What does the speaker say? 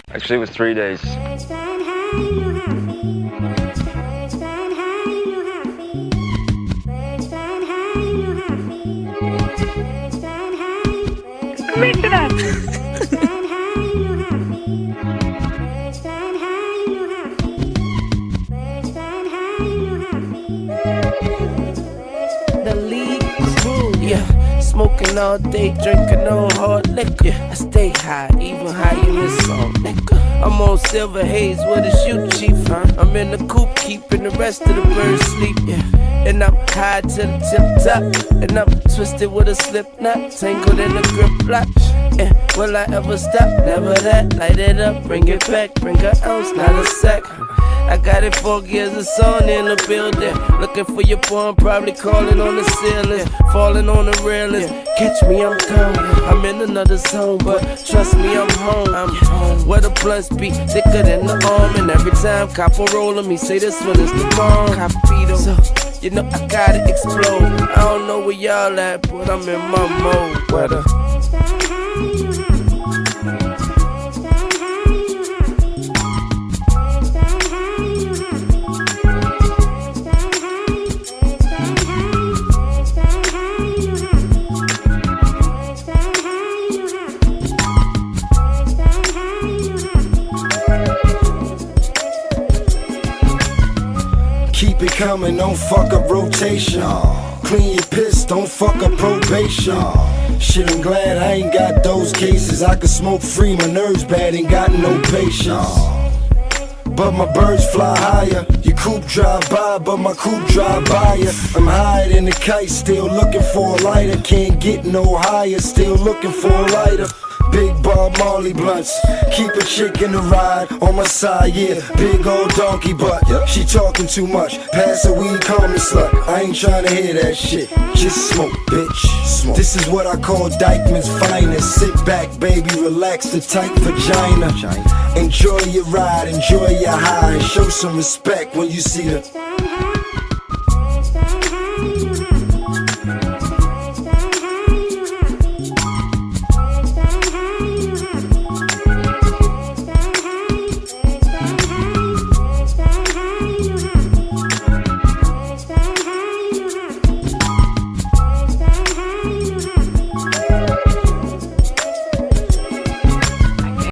Actually, it was 3 days. The lead crew, yeah. Smoking all day, drinking on hard liquor. I stay high, even higher than salt liquor. I'm on silver haze with a shoe chief, huh? I'm in the coop, keeping the rest of the birds sleep, yeah. And I'm high to the tip top, and I'm twisted with a slip knot, tangled in the grip lock. And will I ever stop? Never that. Light it up, bring it back, bring an ounce, not a sack. I got it 4 gears of sun in the building. Looking for your boy, I'm probably calling on the ceilings, falling on the railings. Catch me, I'm gone. I'm in another zone, but trust me, I'm home. I'm home. Where the blunts be thicker than the arm, and every time copper rollin' me, say this one is the bomb. Capito. So, you know I gotta explode. I don't know where y'all at, but I'm in my mode. Where the keep it coming, don't fuck up rotation. Clean your piss, don't fuck up probation. Shit, I'm glad I ain't got those cases. I can smoke free, my nerves bad, ain't got no patience. But my birds fly higher. Your coupe drive by, but my coupe drive by ya. I'm higher than the kite, still looking for a lighter. Can't get no higher, still looking for a lighter. Big Bob Marley blunts, keep a chick in the ride on my side, yeah. Big old donkey butt, she talking too much. Pass a weed, call me slut. I ain't tryna hear that shit. Just smoke, bitch. Smoke. This is what I call Dykeman's finest. Sit back, baby, relax the tight vagina. Enjoy your ride, enjoy your high, and show some respect when you see the